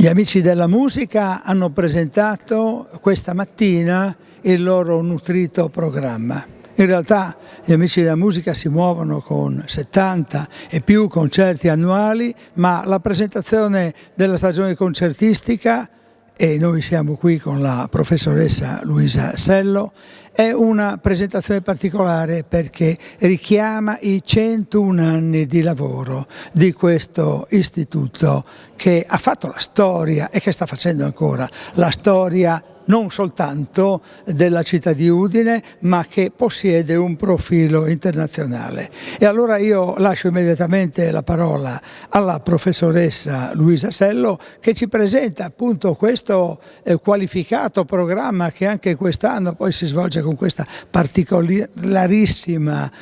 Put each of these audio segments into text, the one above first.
Gli amici della musica hanno presentato questa mattina il loro nutrito programma. In realtà gli amici della musica si muovono con 70 e più concerti annuali, ma la presentazione della stagione concertistica, e noi siamo qui con la professoressa Luisa Sello, è una presentazione particolare perché richiama i 101 anni di lavoro di questo istituto che ha fatto la storia e che sta facendo ancora la storia non soltanto della città di Udine, ma che possiede un profilo internazionale. E allora io lascio immediatamente la parola alla professoressa Luisa Sello, che ci presenta appunto questo qualificato programma che anche quest'anno poi si svolge con questa particolarissima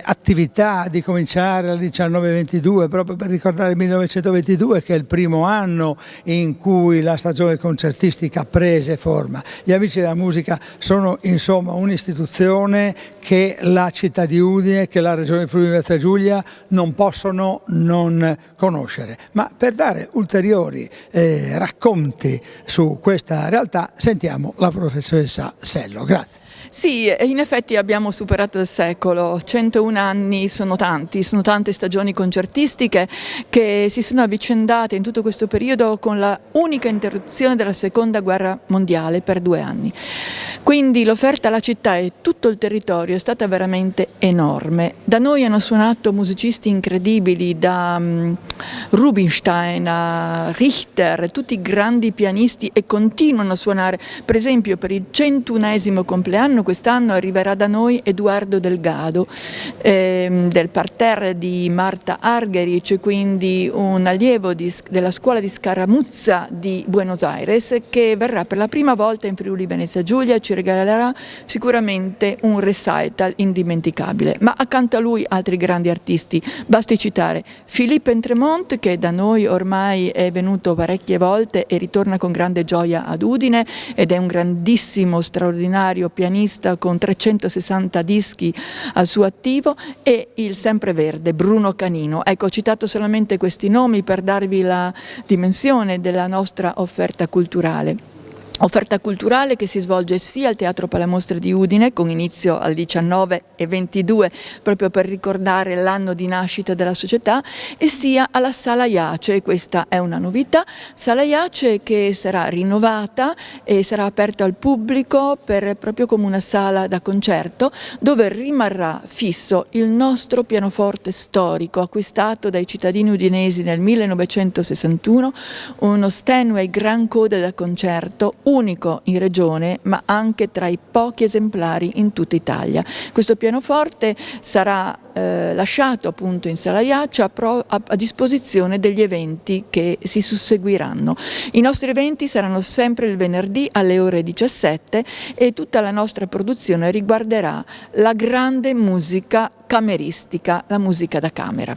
attività di cominciare al 1922, proprio per ricordare il 1922, che è il primo anno in cui la stagione concertistica prese forma. Gli amici della musica sono insomma un'istituzione che la città di Udine, che la regione Friuli-Venezia Giulia non possono non conoscere. Ma per dare ulteriori racconti su questa realtà sentiamo la professoressa Sello. Grazie. Sì, in effetti abbiamo superato il secolo, 101 anni sono tante stagioni concertistiche che si sono avvicendate in tutto questo periodo con la unica interruzione della seconda guerra mondiale per 2 anni. Quindi l'offerta alla città e tutto il territorio è stata veramente enorme. Da noi hanno suonato musicisti incredibili, da Rubinstein a Richter, tutti grandi pianisti, e continuano a suonare. Per esempio per il 101esimo compleanno quest'anno arriverà da noi Edoardo Delgado del parterre di Marta Argerich, quindi un allievo della scuola di Scaramuzza di Buenos Aires, che verrà per la prima volta in Friuli Venezia Giulia e ci regalerà sicuramente un recital indimenticabile. Ma accanto a lui altri grandi artisti, basti citare Philippe Entremont, che da noi ormai è venuto parecchie volte e ritorna con grande gioia ad Udine ed è un grandissimo, straordinario pianista con 360 dischi al suo attivo, e il sempreverde Bruno Canino. Ecco, ho citato solamente questi nomi per darvi la dimensione della nostra offerta culturale. Offerta culturale che si svolge sia al Teatro Palamostre di Udine, con inizio al 19 e 22, proprio per ricordare l'anno di nascita della società, e sia alla Sala Iace. Questa è una novità, Sala Iace che sarà rinnovata e sarà aperta al pubblico proprio come una sala da concerto, dove rimarrà fisso il nostro pianoforte storico acquistato dai cittadini udinesi nel 1961, uno Steinway Gran Coda da concerto, unico in regione ma anche tra i pochi esemplari in tutta Italia. Questo pianoforte sarà lasciato appunto in Sala Iace a disposizione degli eventi che si susseguiranno. I nostri eventi saranno sempre il venerdì alle ore 17 e tutta la nostra produzione riguarderà la grande musica cameristica, la musica da camera.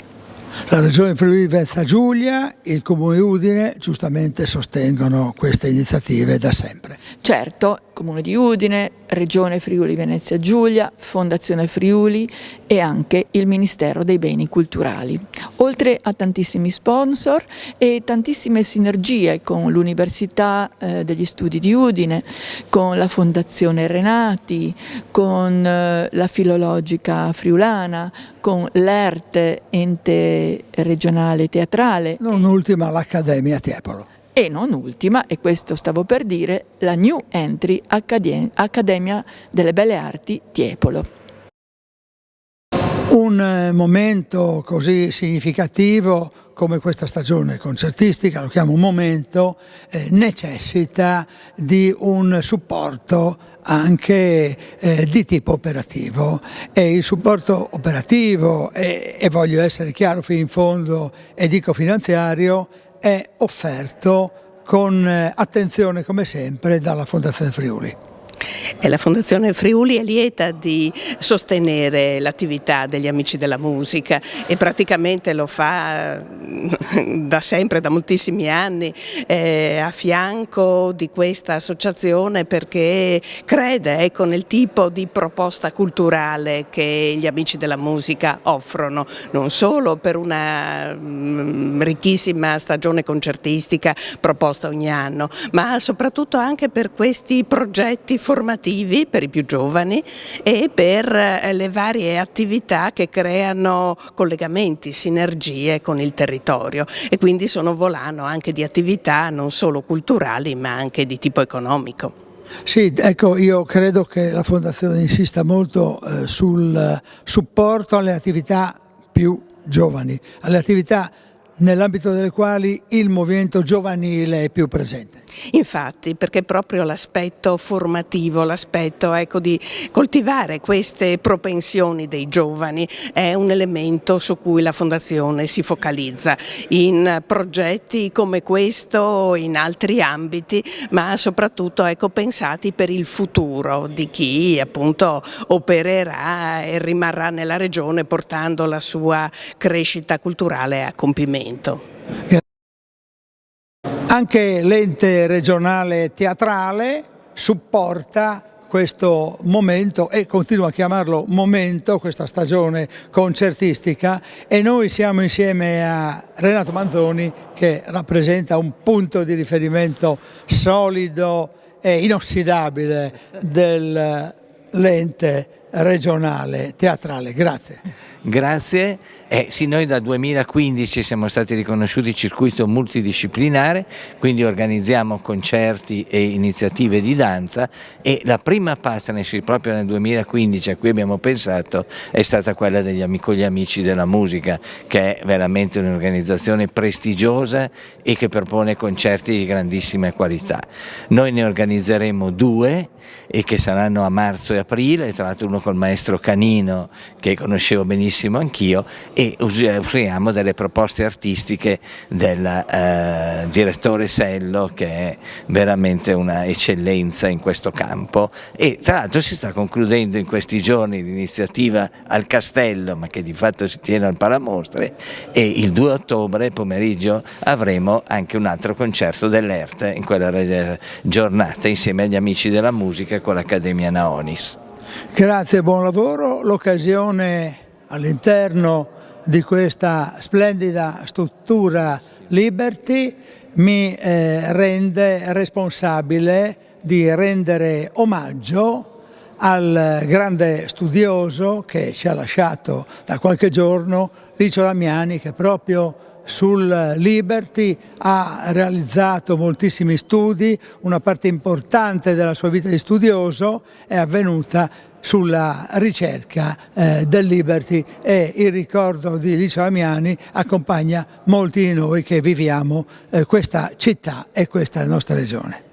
La regione Friuli-Venezia Giulia, il Comune Udine giustamente sostengono queste iniziative da sempre. Certo, Comune di Udine, Regione Friuli-Venezia Giulia, Fondazione Friuli e anche il Ministero dei Beni Culturali. Oltre a tantissimi sponsor e tantissime sinergie con l'Università degli Studi di Udine, con la Fondazione Renati, con la Filologica Friulana, con l'ERT, ente regionale teatrale. Non ultima l'Accademia Tiepolo. E non ultima, e questo stavo per dire, la New Entry Accademia delle Belle Arti Tiepolo. Un momento così significativo come questa stagione concertistica, lo chiamo momento, necessita di un supporto anche di tipo operativo, e il supporto operativo, e voglio essere chiaro fino in fondo e dico finanziario, è offerto con attenzione come sempre dalla Fondazione Friuli. E la Fondazione Friuli è lieta di sostenere l'attività degli Amici della Musica e praticamente lo fa da sempre, da moltissimi anni, a fianco di questa associazione, perché crede nel tipo di proposta culturale che gli Amici della Musica offrono, non solo per una ricchissima stagione concertistica proposta ogni anno, ma soprattutto anche per questi progetti formativi per i più giovani e per le varie attività che creano collegamenti, sinergie con il territorio, e quindi sono volano anche di attività non solo culturali ma anche di tipo economico. Sì, ecco, io credo che la Fondazione insista molto sul supporto alle attività più giovani, alle attività nell'ambito delle quali il movimento giovanile è più presente. Infatti, perché proprio l'aspetto formativo, l'aspetto di coltivare queste propensioni dei giovani è un elemento su cui la Fondazione si focalizza in progetti come questo, in altri ambiti, ma soprattutto pensati per il futuro di chi appunto opererà e rimarrà nella regione portando la sua crescita culturale a compimento. Anche l'ente regionale teatrale supporta questo momento e continua a chiamarlo momento, questa stagione concertistica, e noi siamo insieme a Renato Manzoni, che rappresenta un punto di riferimento solido e inossidabile dell'ente regionale teatrale. Grazie. Grazie. Sì, noi da 2015 siamo stati riconosciuti circuito multidisciplinare, quindi organizziamo concerti e iniziative di danza, e la prima partnership proprio nel 2015 a cui abbiamo pensato è stata quella con gli Amici della Musica, che è veramente un'organizzazione prestigiosa e che propone concerti di grandissima qualità. Noi ne organizzeremo 2 e che saranno a marzo e aprile, tra l'altro uno col maestro Canino che conoscevo benissimo anch'io, e offriamo delle proposte artistiche del direttore Sello, che è veramente una eccellenza in questo campo, e tra l'altro si sta concludendo in questi giorni l'iniziativa al Castello, ma che di fatto si tiene al Palamostre, e il 2 ottobre pomeriggio avremo anche un altro concerto dell'ERT in quella giornata insieme agli Amici della Musica con l'Accademia Naonis. Grazie, buon lavoro. L'occasione all'interno di questa splendida struttura Liberty mi rende responsabile di rendere omaggio al grande studioso che ci ha lasciato da qualche giorno, Licio Damiani, che proprio sul Liberty ha realizzato moltissimi studi. Una parte importante della sua vita di studioso è avvenuta sulla ricerca del Liberty, e il ricordo di Licio Damiani accompagna molti di noi che viviamo questa città e questa nostra regione.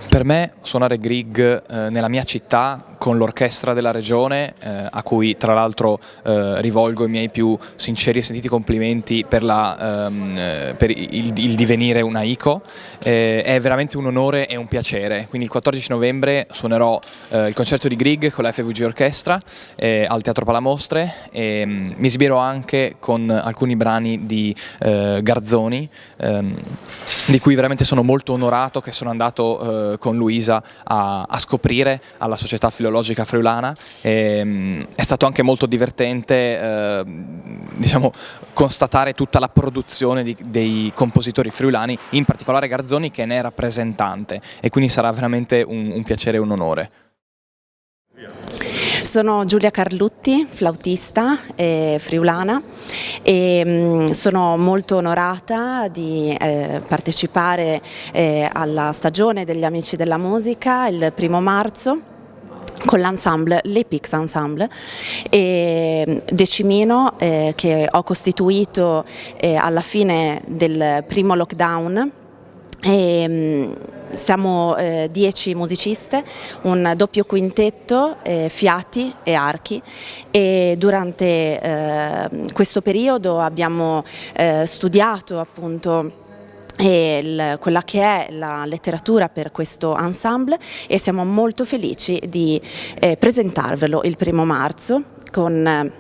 Per me suonare Grieg nella mia città con l'orchestra della regione, a cui tra l'altro rivolgo i miei più sinceri e sentiti complimenti per il divenire una ICO, è veramente un onore e un piacere. Quindi il 14 novembre suonerò il concerto di Grieg con la FVG Orchestra al Teatro Palamostre, e mi esibirò anche con alcuni brani di Garzoni, di cui veramente sono molto onorato, che sono andato con Luisa a scoprire alla Società Filologica Friulana. È stato anche molto divertente diciamo, constatare tutta la produzione dei compositori friulani, in particolare Garzoni, che ne è rappresentante, e quindi sarà veramente un piacere e un onore. Sono Giulia Carlutti, flautista friulana, e sono molto onorata di partecipare alla stagione degli Amici della Musica il 1° marzo con l'ensemble, l'Epix Ensemble, e Decimino, che ho costituito alla fine del primo lockdown. Siamo 10 musiciste, un doppio quintetto, fiati e archi, e durante questo periodo abbiamo studiato appunto quella che è la letteratura per questo ensemble, e siamo molto felici di presentarvelo il 1° marzo con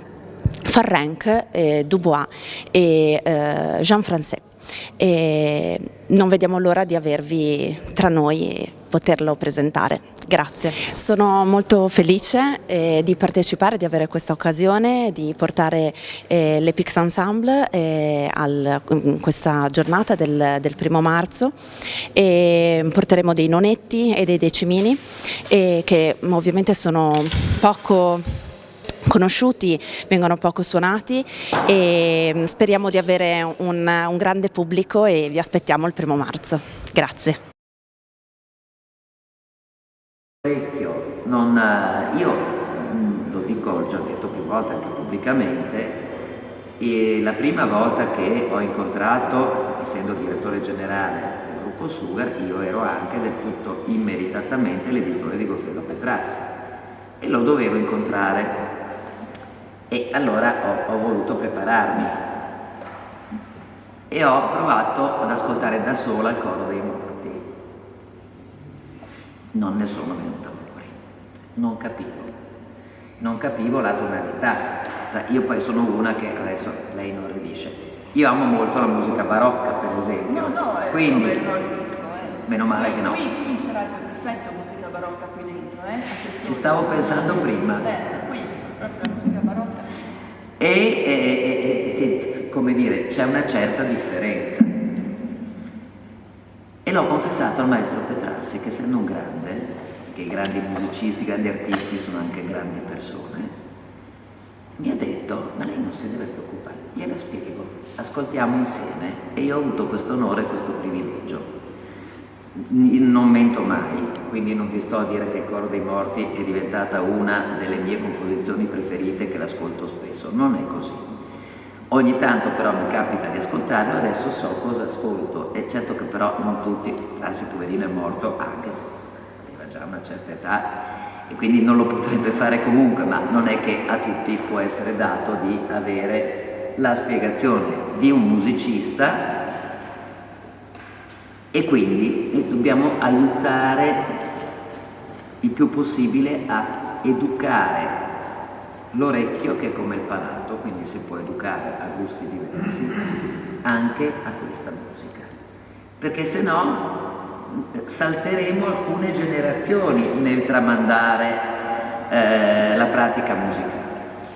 Farrenc, Dubois e Jean Francais. E non vediamo l'ora di avervi tra noi e poterlo presentare. Grazie. Sono molto felice di partecipare, di avere questa occasione, di portare l'Epix Ensemble in questa giornata del 1° marzo, e porteremo dei nonetti e dei decimini che ovviamente sono poco conosciuti, vengono poco suonati, e speriamo di avere un grande pubblico e vi aspettiamo il 1° marzo. Grazie. Io lo dico, ho già detto più volte anche pubblicamente, e la prima volta che ho incontrato, essendo direttore generale del gruppo Sugar, io ero anche del tutto immeritatamente l'editore di Goffredo Petrassi e lo dovevo incontrare, e allora ho voluto prepararmi e ho provato ad ascoltare da sola il Coro dei Morti. Non ne sono venuta fuori, non capivo la tonalità. Io poi sono una che adesso lei non riesce. Io amo molto la musica barocca, per esempio. Quindi, meno male che no. Qui sarebbe perfetto musica barocca qui dentro, Ci stavo pensando prima. Qui proprio musica barocca. E come dire, c'è una certa differenza. E l'ho confessato al maestro Petrassi, che essendo un grande, che i grandi musicisti, i grandi artisti sono anche grandi persone, mi ha detto: ma lei non si deve preoccupare, gliela spiego, ascoltiamo insieme. E io ho avuto questo onore e questo privilegio. Non mento mai, quindi non ti sto a dire che il Coro dei Morti è diventata una delle mie composizioni preferite, che l'ascolto spesso, non è così. Ogni tanto però mi capita di ascoltarlo, adesso so cosa ascolto, e certo che però non tutti, Petrassi poverino è morto anche se aveva già una certa età e quindi non lo potrebbe fare comunque, ma non è che a tutti può essere dato di avere la spiegazione di un musicista, e quindi dobbiamo aiutare il più possibile a educare l'orecchio, che è come il palato, quindi si può educare a gusti diversi anche a questa musica, perché se no salteremo alcune generazioni nel tramandare la pratica musicale.